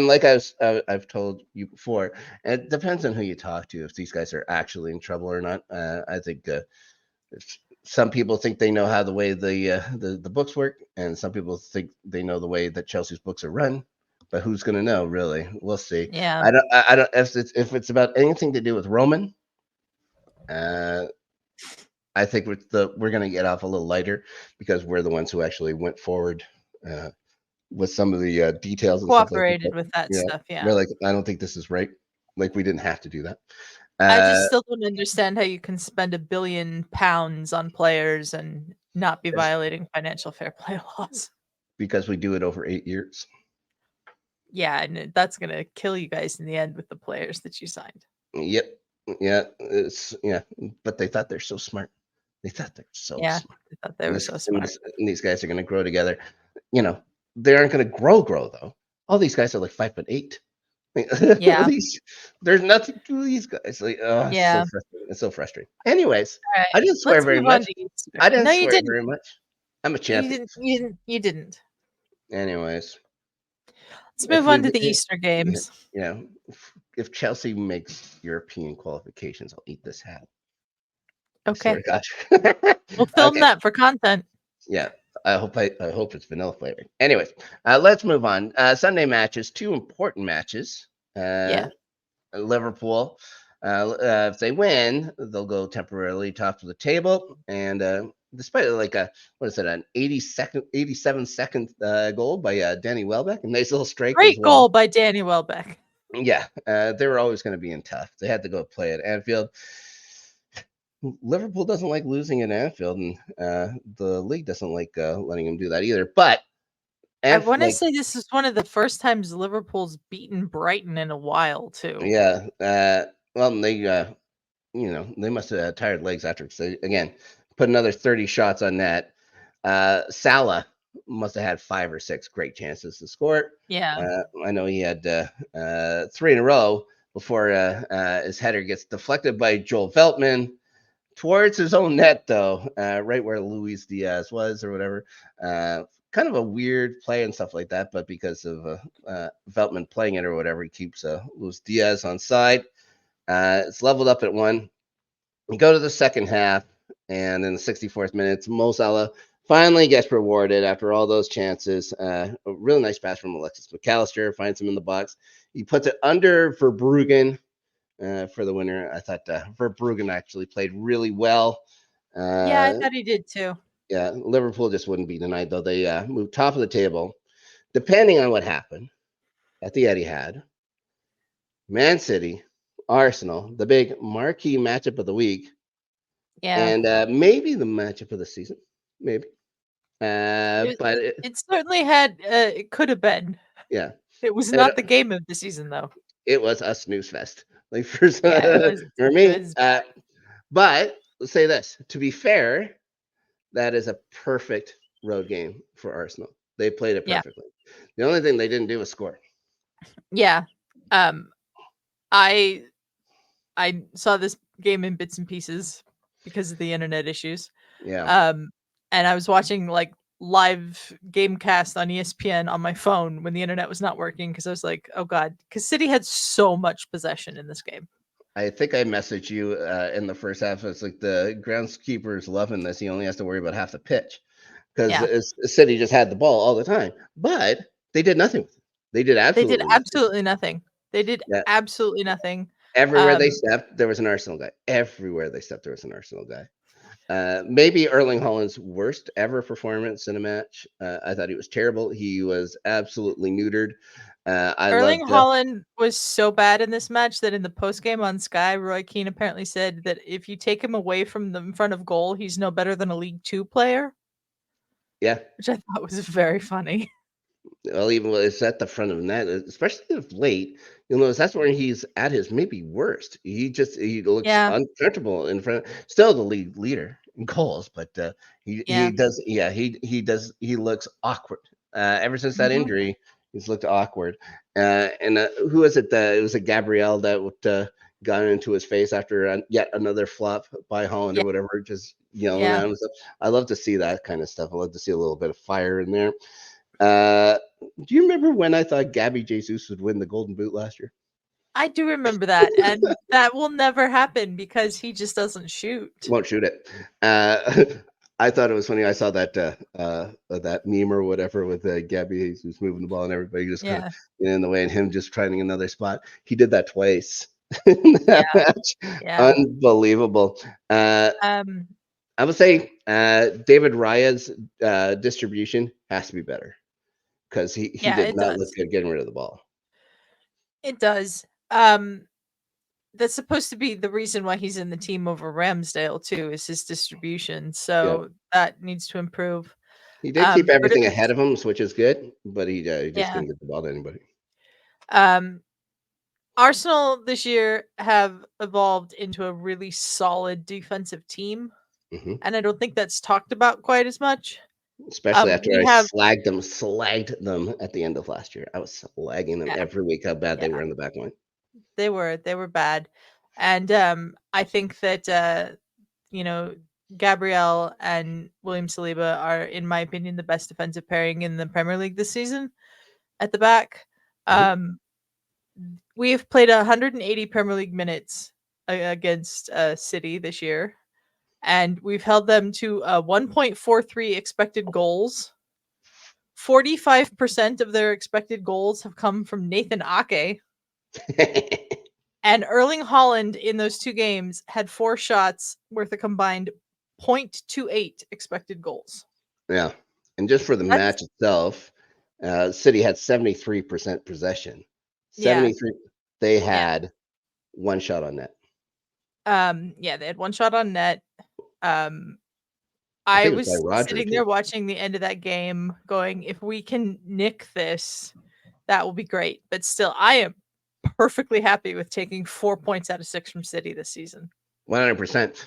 like I've told you before, it depends on who you talk to if these guys are actually in trouble or not. I think some people think they know how the way the books work, and some people think they know the way that Chelsea's books are run. But who's going to know? Really, we'll see. Yeah. I don't. If it's about anything to do with Roman, I think we're going to get off a little lighter because we're the ones who actually went forward with some of the details and stuff like that. Cooperated with that Yeah, stuff, yeah. we're like, I don't think this is right. Like we didn't have to do that. I just still don't understand how you can spend £1 billion on players and not be violating financial fair play laws. Because we do it over 8 years. Yeah, and that's gonna kill you guys in the end with the players that you signed. Yep. Yeah. But they thought they're so smart. They thought they're so Yeah, smart. I thought they were so And smart. these guys are going to grow together. They aren't going to grow though. All these guys are like 5'8". Yeah. There's nothing to these guys. Like, oh, Yeah. it's so frustrating. Anyways, All I right, didn't swear let's very move on much. to Easter. I didn't No, you swear didn't. very much. I'm a You champion. didn't. Anyways, Let's if move on we, to the Easter games. if Chelsea makes European qualifications, I'll eat this hat. Okay. I swear to God. We'll film Okay. that for content. Yeah. I hope it's vanilla flavored. Anyways, let's move on. Sunday matches, 2 important matches. Yeah. Liverpool, if they win, they'll go temporarily top of the table. And despite like an 87-second goal by Danny Welbeck, a nice little strike as Great well. goal by Danny Welbeck. Yeah, they were always going to be in tough. They had to go play at Anfield. Liverpool doesn't like losing at Anfield, and the league doesn't like letting them do that either. But I want to say this is one of the first times Liverpool's beaten Brighton in a while, too. Yeah. Well, they must have had tired legs after. Because they, again, put another 30 shots on net. Salah must have had 5 or 6 great chances to score. Yeah. I know he had 3 in a row before his header gets deflected by Joel Veltman towards his own net, though, right where Luis Diaz was or whatever. Kind of a weird play and stuff like that, but because of Veltman playing it or whatever, he keeps Luis Diaz on side. It's leveled up at 1. We go to the second half, and in the 64th minute, Mo Salah finally gets rewarded after all those chances. A really nice pass from Alexis McAllister, finds him in the box. He puts it under Verbruggen for the winner. I thought Verbruggen actually played really well. Yeah, I thought he did too. Yeah, Liverpool just wouldn't be denied, though. They moved top of the table. Depending on what happened at the Etihad, Man City, Arsenal, the big marquee matchup of the week, Yeah. and maybe the matchup of the season, maybe. But It certainly had, it could have been. Yeah, It was not the game of the season, though. It was a snooze fest, like for Yeah, for me. But let's say this: to be fair, that is a perfect road game for Arsenal. They played it perfectly. Yeah. The only thing they didn't do was score. Yeah. I saw this game in bits and pieces because of the internet issues. Yeah. And I was watching like live Gamecast on ESPN on my phone when the internet was not working because I was like, oh God, because City had so much possession in this game. I think I messaged you in the first half. It's like the groundskeeper is loving this. He only has to worry about half the pitch because City just had the ball all the time, but they did nothing with it. They did absolutely nothing. They did absolutely nothing. Everywhere they stepped, there was an Arsenal guy. Everywhere they stepped, there was an Arsenal guy. Maybe Erling Haaland's worst ever performance in a match. I thought he was terrible. He was absolutely neutered. Erling Haaland was so bad in this match that in the postgame on Sky, Roy Keane apparently said that if you take him away from the in front of goal, he's no better than a League 2 player. Yeah. Which I thought was very funny. Well, even when it's at the front of the net, especially of late, you'll notice that's where he's at his maybe worst. He looks uncomfortable in front. Still the leader in goals, but he looks awkward. Ever since that injury, he's looked awkward. And who was it? It was a Gabriel that got into his face after yet another flop by Haaland or whatever, just yelling at him. I love to see that kind of stuff. I love to see a little bit of fire in there. Do you remember when I thought Gabby Jesus would win the Golden Boot last year? I do remember that, and that will never happen because he just doesn't shoot. Won't shoot it. I thought it was funny. I saw that that meme or whatever with Gabby Jesus moving the ball and everybody just kind of in the way and him just trying another spot. He did that twice. That Yeah. match. Yeah. Unbelievable. Um, I would say David Raya's distribution has to be better because he yeah, did it not look does. good getting rid of the ball. It does. That's supposed to be the reason why he's in the team over Ramsdale too, is his distribution. Yeah, So that needs to improve. he did keep But it everything ahead was, of him, which is good, but he just yeah. couldn't get the ball to anybody. Um, Arsenal this year have evolved into a really solid defensive team, Hmm. and I don't think that's talked about quite as much. Especially after We I have, slagged them at the end of last year. I was slagging them yeah, every week how bad they yeah, were in the back line. they were bad, and I think that you know, Gabriel and William Saliba are, in my opinion, the best defensive pairing in the Premier League this season at the back. Hmm. Um, we have played 180 Premier League minutes against City this year, and we've held them to 1.43 expected goals. 45% of their expected goals have come from Nathan Ake, and Erling Holland in those two games had 4 shots worth a combined 0.28 expected goals. Yeah, and just for the That's match itself, City had 73% possession. yeah, 73. They yeah. had one shot on net. Yeah, they had 1 shot on net. Um, I I think it was was by Rodri sitting too. there watching the end of that game going, "If we can nick this, that will be great." But still, I am perfectly happy with taking 4 points out of 6 from City this season. 100%.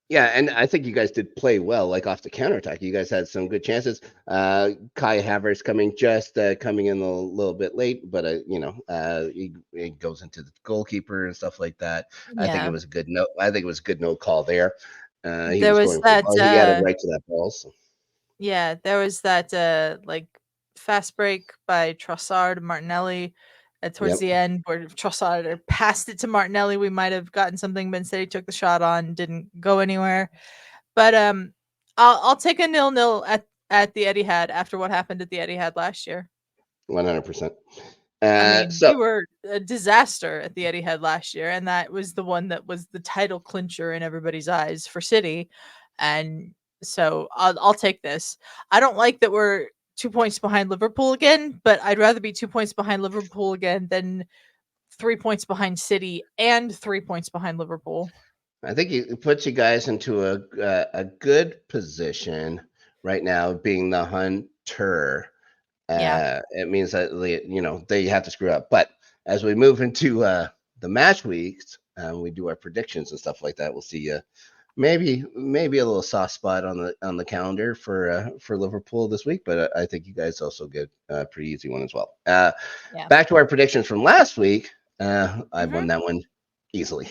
Yeah, and I think you guys did play well, like off the counterattack. You guys had some good chances. Kai Havertz coming in a little bit late, but he goes into the goalkeeper and stuff like that. I think it Yeah. was a good note. I think it was a good no call there. He There was was going for the that, ball. He had a right to that ball. So. yeah, there was that, like, fast break by Trossard and Martinelli, towards Yep. the end where Trossard had passed it to Martinelli, we might have gotten something, but instead he took the shot on, didn't go anywhere. But, I'll take a 0-0 at the Etihad after what happened at the Etihad last year. 100%. I mean, So we were a disaster at the Etihad last year, and that was the one that was the title clincher in everybody's eyes for City, and so I'll take this. I don't like that we're 2 points behind Liverpool again, but I'd rather be 2 points behind Liverpool again than 3 points behind City and 3 points behind Liverpool. I think it puts you guys into a good position right now, being the hunter. Yeah. It means that they have to screw up. But as we move into the match weeks, we do our predictions and stuff like that. We'll see maybe a little soft spot on the calendar for Liverpool this week. But I think you guys also get a pretty easy one as well. Yeah. Back to our predictions from last week. I Mhm. won that one easily.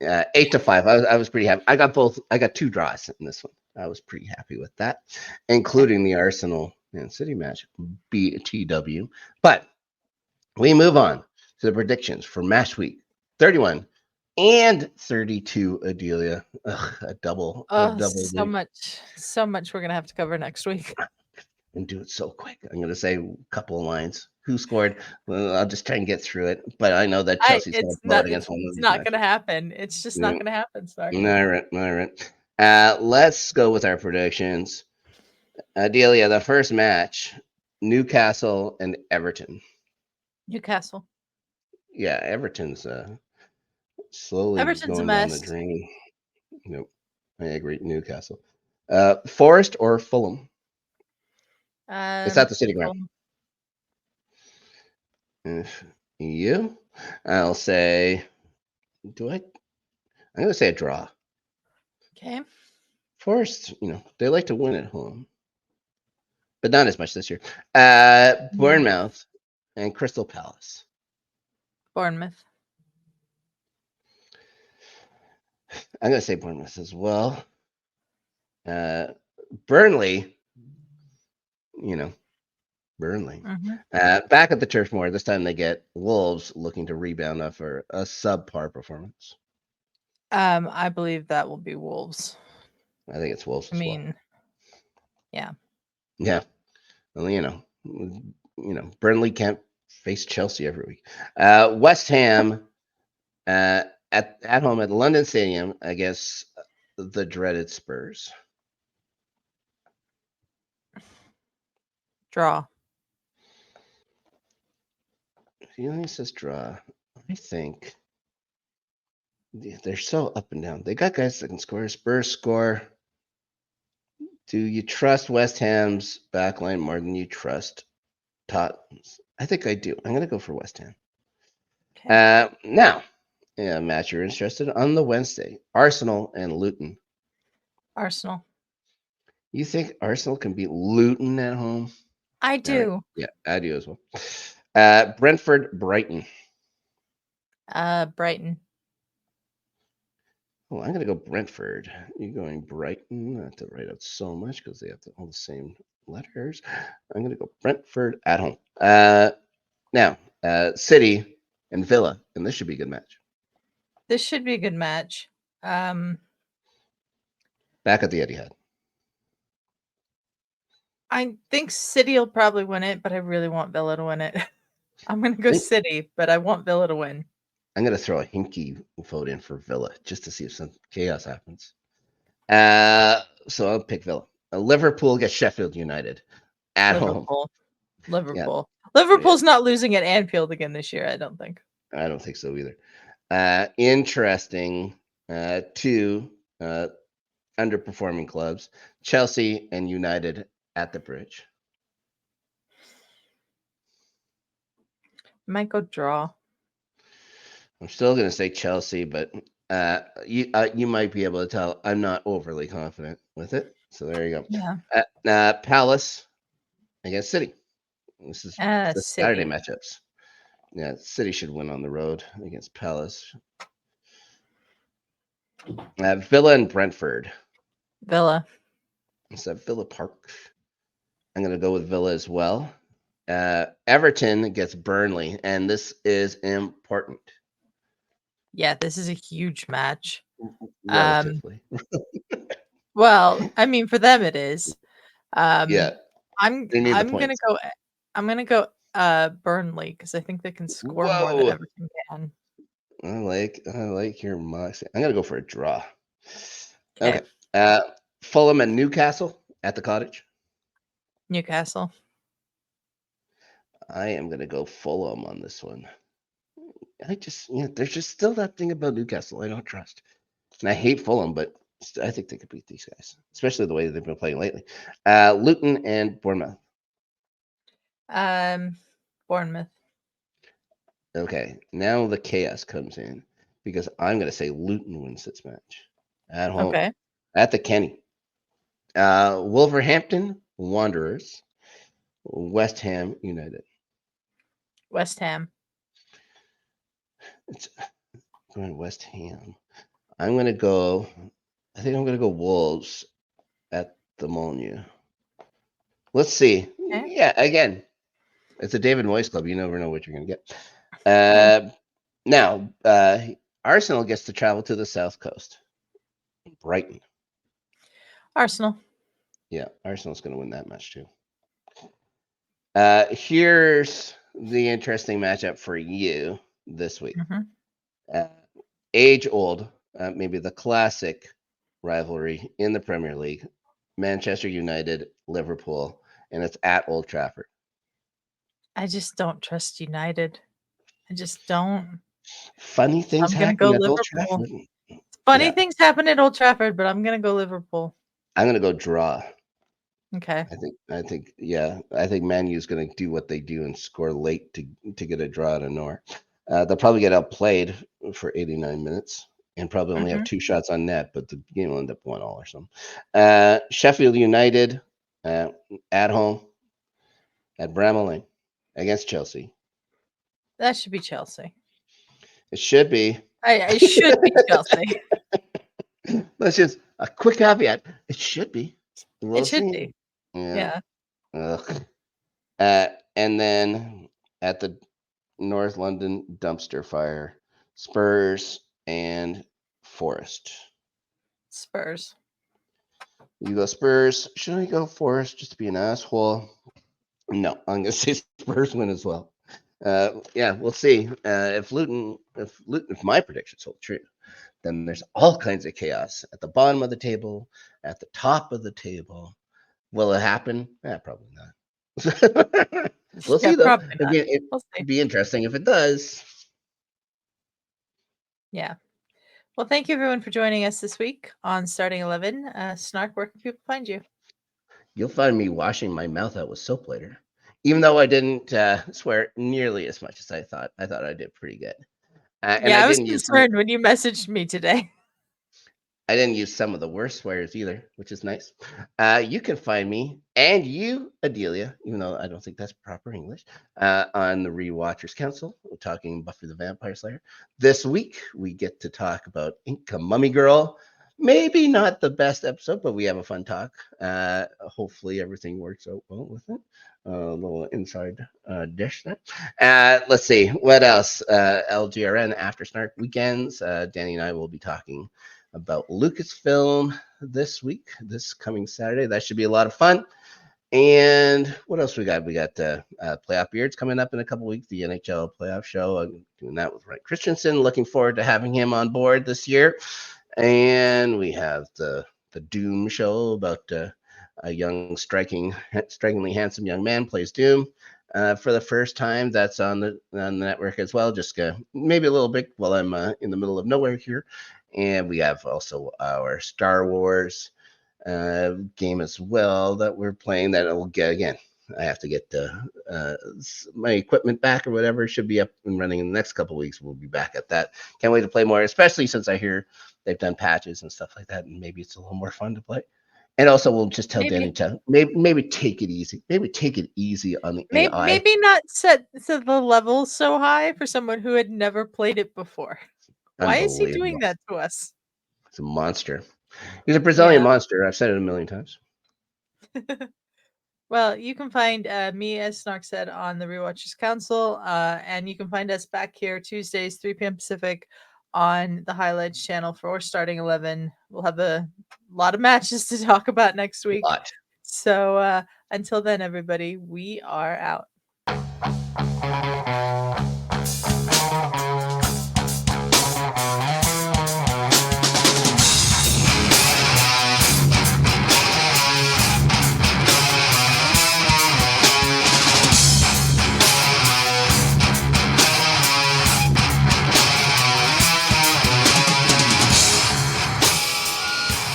8-5. I was pretty happy. I got both. I got 2 draws in this one. I was pretty happy with that, Okay. including the Arsenal and City match, BTW. But we move on to the predictions for match week 31 and 32. Adelia, ugh, a Oh, double week, so much we're gonna have to cover next week. and do it so quick. I'm going to say a couple of lines. Who scored? Well, I'll just try and get through it. But I know that I Chelsea's going it's to blow it not against one of it's these not gonna matches. happen. It's just Yeah. not gonna happen, Stark. All right, all right. Let's go with our predictions. Adelia, the first match, Newcastle and Everton. Newcastle. Yeah, Everton's slowly Everton's a going down the mess. drain. Nope, I agree. Newcastle. Forest or Fulham? It's at the City Ground. Fulham. If you, I'll say. Do I? I'm gonna say a draw. Okay. Forest, they like to win at home, but not as much this year. Mhm. Bournemouth and Crystal Palace. Bournemouth. I'm gonna say Bournemouth as well. Uh, Burnley, you know, Burnley. Mhm. Back at the Turf Moor, this time they get Wolves looking to rebound after a subpar performance. I believe that will be Wolves. I think it's Wolves I as well. mean, yeah. Yeah, well, Burnley can't face Chelsea every week. West Ham At home at London Stadium against the dreaded Spurs. Draw. He only says draw. I think they're so up and down. They got guys that can score. Spurs score. Do you trust West Ham's backline more than you trust Tottenham's? I think I do. I'm going to go for West Ham. Okay. Now, yeah, match you're interested on the Wednesday. Arsenal and Luton. Arsenal. You think Arsenal can beat Luton at home? I All right. do. Yeah, I do as well. Brentford, Brighton. Brighton. Oh, I'm going to go Brentford. You're going Brighton. I have to write out so much because they have all the same letters. I'm going to go Brentford at home. Now, City and Villa, and this should be a good match. This should be a good match. Back at the Etihad. I think City will probably win it, but I really want Villa to win it. I'm going to go City, but I want Villa to win. I'm going to throw a hinky vote in for Villa just to see if some chaos happens. So I'll pick Villa. Liverpool gets Sheffield United at home. Liverpool. Yeah. Liverpool's not losing at Anfield again this year, I don't think. I don't think so either. Interesting. Two underperforming clubs, Chelsea and United at the Bridge. Might go draw. I'm still going to say Chelsea, but you might be able to tell I'm not overly confident with it. So there you go. Yeah. Palace against City. This is the City. Saturday matchups. Yeah, City should win on the road against Palace. Villa and Brentford. Villa. It's at Villa Park. I'm going to go with Villa as well. Everton gets Burnley, and this is important. Yeah, this is a huge match. Relatively. Well, I mean, for them it is. Yeah. I'm gonna go Burnley because I think they can score more than Everton can. I like your moxie. I'm gonna go for a draw. Okay. Fulham and Newcastle at the Cottage. Newcastle. I am gonna go Fulham on this one. There's just still that thing about Newcastle I don't trust. And I hate Fulham, but I think they could beat these guys, especially the way they've been playing lately. Luton and Bournemouth. Bournemouth. Okay, now the chaos comes in because I'm going to say Luton wins this match at home. Okay. At the Kenny. Wolverhampton Wanderers, West Ham United. West Ham. It's going West Ham. I think I'm going to go Wolves at the Molyneux. Let's see. Okay. Yeah, again, it's a David Moyes club. You never know what you're going to get. Now, Arsenal gets to travel to the South Coast. Brighton. Arsenal. Yeah, Arsenal's going to win that match too. Here's the interesting matchup for you this week. Age old, maybe the classic rivalry in the Premier League, Manchester United, Liverpool, and it's at Old Trafford. I just don't trust United. I just don't. Funny things happen at Old Trafford. Funny things happen at Old Trafford, but I'm gonna go Liverpool. I'm gonna go draw. Okay. I think Man U's gonna do what they do and score late to get a draw out of nowhere. They'll probably get outplayed for 89 minutes and probably only have 2 shots on net, but the game will end up 1-1 or something. Sheffield United at home at Bramall Lane against Chelsea. That should be Chelsea. It should be. It should be Chelsea. That's just a quick caveat. It should be. It should be. Yeah. And then at the North London dumpster fire, Spurs and Forest. Spurs. You go Spurs. Should I go Forest just to be an asshole? No, I'm going to say Spurs win as well. Yeah, we'll see. If my predictions hold true, then there's all kinds of chaos at the bottom of the table, at the top of the table. Will it happen? Probably not. We'll Yeah, see though. probably It'd not. be, We'll see. it'd be interesting if it does. Yeah. Well, thank you everyone for joining us this week on Starting 11. Snark, where can people find you? You'll find me washing my mouth out with soap later, even though I didn't swear nearly as much as I thought. I thought I did pretty good, and Yeah, I was concerned when you messaged me today. I didn't use some of the worst swears either, which is nice. You can find me and you, Adelia, even though I don't think that's proper English, on the Rewatchers Council. We're talking Buffy the Vampire Slayer. This week, we get to talk about Inca Mummy Girl. Maybe not the best episode, but we have a fun talk. Hopefully, everything works out well with it. A little inside dish there. Let's see. What else? LGRN After Snark weekends. Danny and I will be talking about Lucasfilm this week, this coming Saturday. That should be a lot of fun. And what else we got? We got Playoff Beards coming up in a couple weeks, the NHL playoff show. I'm doing that with Ryan Christensen. Looking forward to having him on board this year. And we have the Doom show about a young, strikingly handsome young man plays Doom. For the first time, that's on the network as well. Just maybe a little bit while I'm in the middle of nowhere here. And we have also our Star Wars game as well that we're playing. That will get again. I have to get my equipment back or whatever. It should be up and running in the next couple of weeks. We'll be back at that. Can't wait to play more, especially since I hear they've done patches and stuff like that, and maybe it's a little more fun to play. And also, we'll just tell Danny to maybe take it easy. Maybe take it easy on the AI. Maybe not set the level so high for someone who had never played it before. Why is he doing that to us? It's a monster. He's a Brazilian Yeah. monster. I've said it a million times. Well, you can find me, as Snark said, on the Rewatchers Council, and you can find us back here Tuesdays, 3 p.m. Pacific, on the Highlights channel for Starting 11. We'll have a lot of matches to talk about next week. So until then, everybody, we are out.